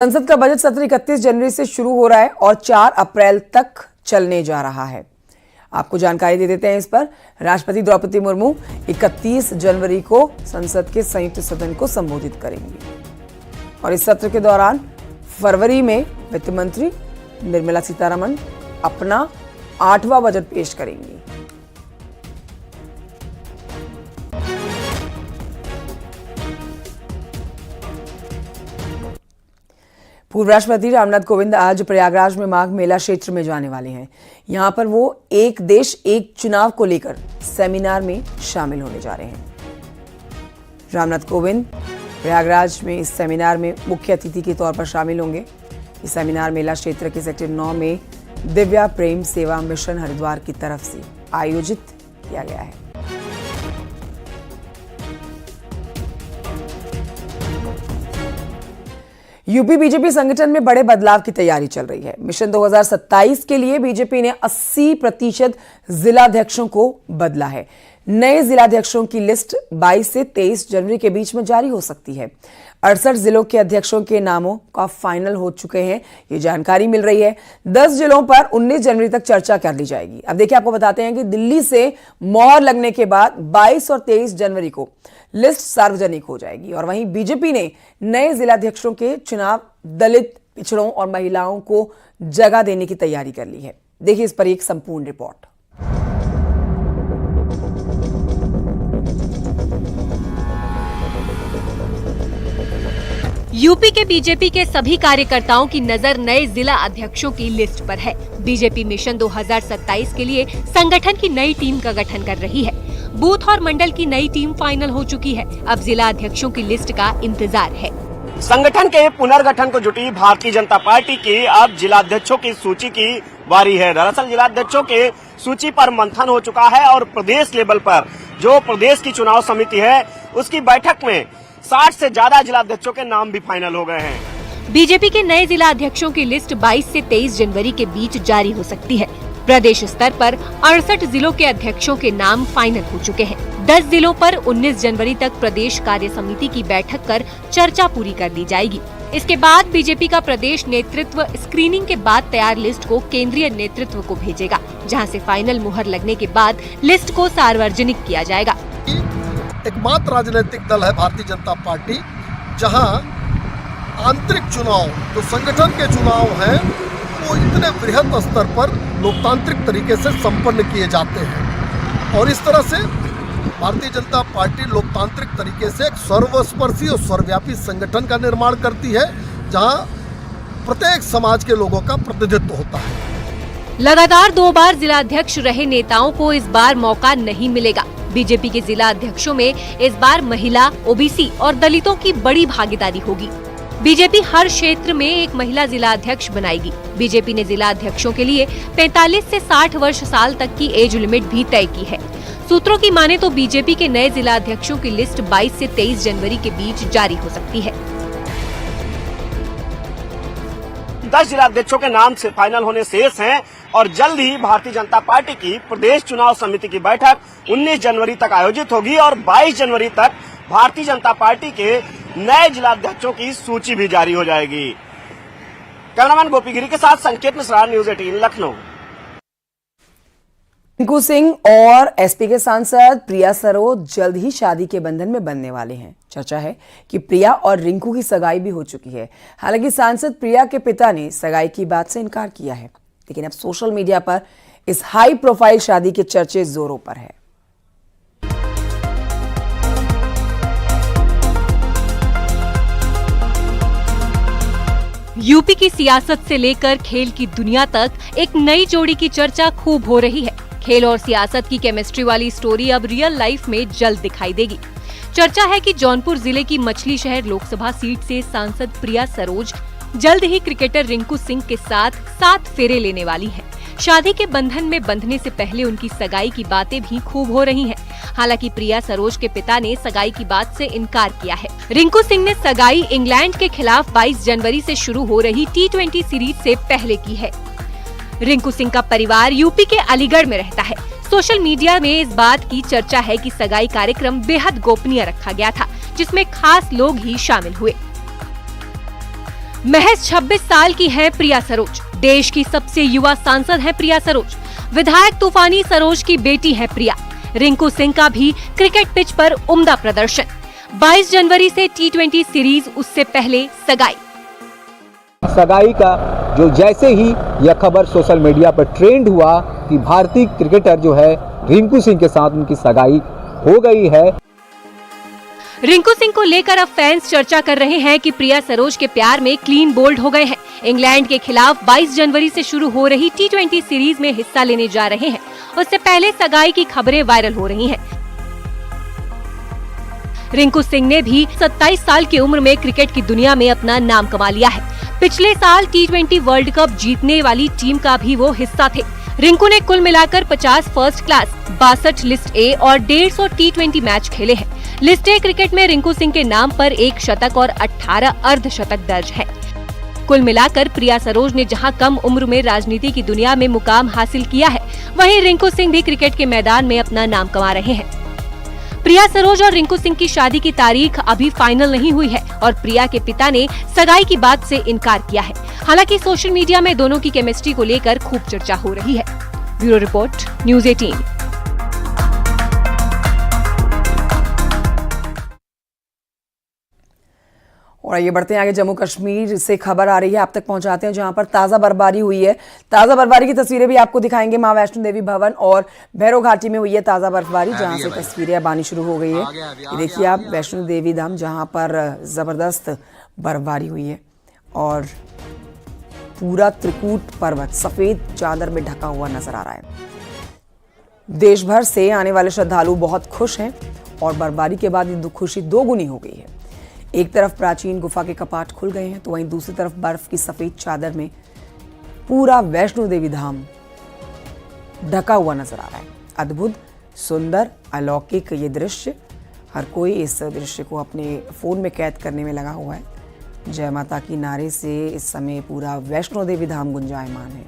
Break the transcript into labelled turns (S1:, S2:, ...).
S1: संसद का बजट सत्र 31 जनवरी से शुरू हो रहा है और 4 अप्रैल तक चलने जा रहा है। आपको जानकारी दे देते हैं इस पर। राष्ट्रपति द्रौपदी मुर्मू 31 जनवरी को संसद के संयुक्त सदन को संबोधित करेंगी और इस सत्र के दौरान फरवरी में वित्त मंत्री निर्मला सीतारमण अपना 8वां बजट पेश करेंगी। पूर्व राष्ट्रपति रामनाथ कोविंद आज प्रयागराज में माघ मेला क्षेत्र में जाने वाले हैं। यहां पर वो एक देश एक चुनाव को लेकर सेमिनार में शामिल होने जा रहे हैं। रामनाथ कोविंद प्रयागराज में इस सेमिनार में मुख्य अतिथि के तौर पर शामिल होंगे। इस सेमिनार मेला क्षेत्र के सेक्टर 9 में दिव्या प्रेम सेवा मिशन हरिद्वार की तरफ से आयोजित किया गया है। यूपी बीजेपी संगठन में बड़े बदलाव की तैयारी चल रही है। मिशन 2027 के लिए बीजेपी ने 80% जिलाध्यक्षों को बदला है। नए जिलाध्यक्षों की लिस्ट 22 से 23 जनवरी के बीच में जारी हो सकती है। 68 जिलों के अध्यक्षों के नामों का फाइनल हो चुके हैं, ये जानकारी मिल रही है। 10 जिलों पर 19 जनवरी तक चर्चा कर ली जाएगी। अब देखिए, आपको बताते हैं कि दिल्ली से मोहर लगने के बाद 22 और 23 जनवरी को लिस्ट सार्वजनिक हो जाएगी और वहीं बीजेपी ने नए जिलाध्यक्षों के चुनाव दलित, पिछड़ों और महिलाओं को जगह देने की तैयारी कर ली है। देखिए इस पर एक संपूर्ण रिपोर्ट।
S2: यूपी के बीजेपी के सभी कार्यकर्ताओं की नजर नए जिला अध्यक्षों की लिस्ट पर है। बीजेपी मिशन 2027 के लिए संगठन की नई टीम का गठन कर रही है। बूथ और मंडल की नई टीम फाइनल हो चुकी है। अब जिला अध्यक्षों की लिस्ट का इंतजार है।
S3: संगठन के पुनर्गठन को जुटी भारतीय जनता पार्टी की अब जिलाध्यक्षों की सूची की बारी है। दरअसल जिलाध्यक्षों के सूची पर मंथन हो चुका है और प्रदेश लेवल पर जो प्रदेश की चुनाव समिति है उसकी बैठक में 60 से ज्यादा जिलाध्यक्षों के नाम भी फाइनल हो गए हैं।
S2: बीजेपी के नए जिला अध्यक्षों की लिस्ट 22 से 23 जनवरी के बीच जारी हो सकती है। प्रदेश स्तर पर 68 जिलों के अध्यक्षों के नाम फाइनल हो चुके हैं। 10 जिलों पर 19 जनवरी तक प्रदेश कार्य समिति की बैठक कर चर्चा पूरी कर ली जाएगी। इसके बाद बीजेपी का प्रदेश नेतृत्व स्क्रीनिंग के बाद तैयार लिस्ट को केंद्रीय नेतृत्व को भेजेगा, जहां से फाइनल मुहर लगने के बाद लिस्ट को सार्वजनिक किया जाएगा।
S4: एकमात्र राजनीतिक दल है भारतीय जनता पार्टी जहां आंतरिक चुनाव जो संगठन के चुनाव हैं वो इतने बृहद स्तर पर लोकतांत्रिक तरीके से संपन्न किए जाते हैं और इस तरह से भारतीय जनता पार्टी लोकतांत्रिक तरीके से एक सर्वस्पर्शी और सर्वव्यापी संगठन का निर्माण करती है जहां प्रत्येक समाज के लोगों का प्रतिनिधित्व होता है।
S2: लगातार 2 बार जिलाध्यक्ष रहे नेताओं को इस बार मौका नहीं मिलेगा। बीजेपी के जिला अध्यक्षों में इस बार महिला, ओबीसी और दलितों की बड़ी भागीदारी होगी। बीजेपी हर क्षेत्र में एक महिला जिला अध्यक्ष बनाएगी। बीजेपी ने जिला अध्यक्षों के लिए 45 से 60 वर्ष साल तक की एज लिमिट भी तय की है। सूत्रों की माने तो बीजेपी के नए जिला अध्यक्षों की लिस्ट 22 से 23 जनवरी के बीच जारी हो सकती है।
S3: 10 जिलाध्यक्षों के नाम से फाइनल होने शेष हैं और जल्द ही भारतीय जनता पार्टी की प्रदेश चुनाव समिति की बैठक 19 जनवरी तक आयोजित होगी और 22 जनवरी तक भारतीय जनता पार्टी के नए जिलाध्यक्षों की सूची भी जारी हो जाएगी। कैमरामैन गोपी गिरी के साथ संकेत मिश्रा, न्यूज़ 18 लखनऊ।
S1: रिंकू सिंह और एसपी के सांसद प्रिया सरोज जल्द ही शादी के बंधन में बंधने वाले हैं। चर्चा है कि प्रिया और रिंकू की सगाई भी हो चुकी है। हालांकि सांसद प्रिया के पिता ने सगाई की बात से इनकार किया है, लेकिन अब सोशल मीडिया पर इस हाई प्रोफाइल शादी के चर्चे जोरों पर है।
S2: यूपी की सियासत से लेकर खेल की दुनिया तक एक नई जोड़ी की चर्चा खूब हो रही है। खेल और सियासत की केमिस्ट्री वाली स्टोरी अब रियल लाइफ में जल्द दिखाई देगी। चर्चा है कि जौनपुर जिले की मछली शहर लोकसभा सीट से सांसद प्रिया सरोज जल्द ही क्रिकेटर रिंकू सिंह के साथ 7 फेरे लेने वाली हैं। शादी के बंधन में बंधने से पहले उनकी सगाई की बातें भी खूब हो रही हैं। हालांकि प्रिया सरोज के पिता ने सगाई की बात से इनकार किया है। रिंकू सिंह ने सगाई इंग्लैंड के खिलाफ 22 जनवरी से शुरू हो रही T20 सीरीज से पहले की है। रिंकू सिंह का परिवार यूपी के अलीगढ़ में रहता है। सोशल मीडिया में इस बात की चर्चा है कि सगाई कार्यक्रम बेहद गोपनीय रखा गया था, जिसमें खास लोग ही शामिल हुए। महज 26 साल की है प्रिया सरोज। देश की सबसे युवा सांसद है प्रिया सरोज। विधायक तूफानी सरोज की बेटी है प्रिया। रिंकू सिंह का भी क्रिकेट पिच पर उम्दा प्रदर्शन। 22 जनवरी से T20 सीरीज, उससे पहले
S5: सगाई का जो जैसे ही यह खबर सोशल मीडिया पर ट्रेंड हुआ कि भारतीय क्रिकेटर जो है रिंकू सिंह के साथ उनकी सगाई हो गई है।
S2: रिंकू सिंह को लेकर अब फैंस चर्चा कर रहे हैं कि प्रिया सरोज के प्यार में क्लीन बोल्ड हो गए हैं। इंग्लैंड के खिलाफ 22 जनवरी से शुरू हो रही T20 सीरीज में हिस्सा लेने जा रहे हैं। उससे पहले सगाई की खबरें वायरल हो रही हैं। रिंकू सिंह ने भी 27 साल की उम्र में क्रिकेट की दुनिया में अपना नाम कमा लिया है। पिछले साल T20 वर्ल्ड कप जीतने वाली टीम का भी वो हिस्सा थे। रिंकू ने कुल मिलाकर 50 फर्स्ट क्लास, 62 लिस्ट ए और 150 T20 मैच खेले हैं। लिस्ट ए क्रिकेट में रिंकू सिंह के नाम पर 1 शतक और 18 अर्धशतक दर्ज है। कुल मिलाकर प्रिया सरोज ने जहां कम उम्र में राजनीति की दुनिया में मुकाम हासिल किया है, वहीं रिंकू सिंह भी क्रिकेट के मैदान में अपना नाम कमा रहे हैं। प्रिया सरोज और रिंकू सिंह की शादी की तारीख अभी फाइनल नहीं हुई है और प्रिया के पिता ने सगाई की बात से इनकार किया है। हालांकि सोशल मीडिया में दोनों की केमिस्ट्री को लेकर खूब चर्चा हो रही है। Bureau report, news 18।
S1: और आइए बढ़ते हैं आगे। जम्मू कश्मीर से खबर आ रही है, आप तक पहुंचाते हैं, जहां पर ताज़ा बर्फबारी हुई है। ताज़ा बर्फबारी की तस्वीरें भी आपको दिखाएंगे। मां वैष्णो देवी भवन और भैरव घाटी में हुई है ताज़ा बर्फबारी, जहां से तस्वीरें अब आनी शुरू हो गई है। ये देखिए आप, वैष्णो देवी धाम, जहां पर ज़बरदस्त बर्फबारी हुई है और पूरा त्रिकूट पर्वत सफ़ेद चादर में ढका हुआ नजर आ रहा है। देश भर से आने वाले श्रद्धालु बहुत खुश हैं और बर्फबारी के बाद ये खुशी दोगुनी हो गई है। एक तरफ प्राचीन गुफा के कपाट खुल गए हैं, तो वहीं दूसरी तरफ बर्फ की सफेद चादर में पूरा वैष्णो देवी धाम ढका हुआ नजर आ रहा है। अद्भुत, सुंदर, अलौकिक ये दृश्य। हर कोई इस दृश्य को अपने फोन में कैद करने में लगा हुआ है। जय माता की नारे से इस समय पूरा वैष्णो देवी धाम गुंजायमान है।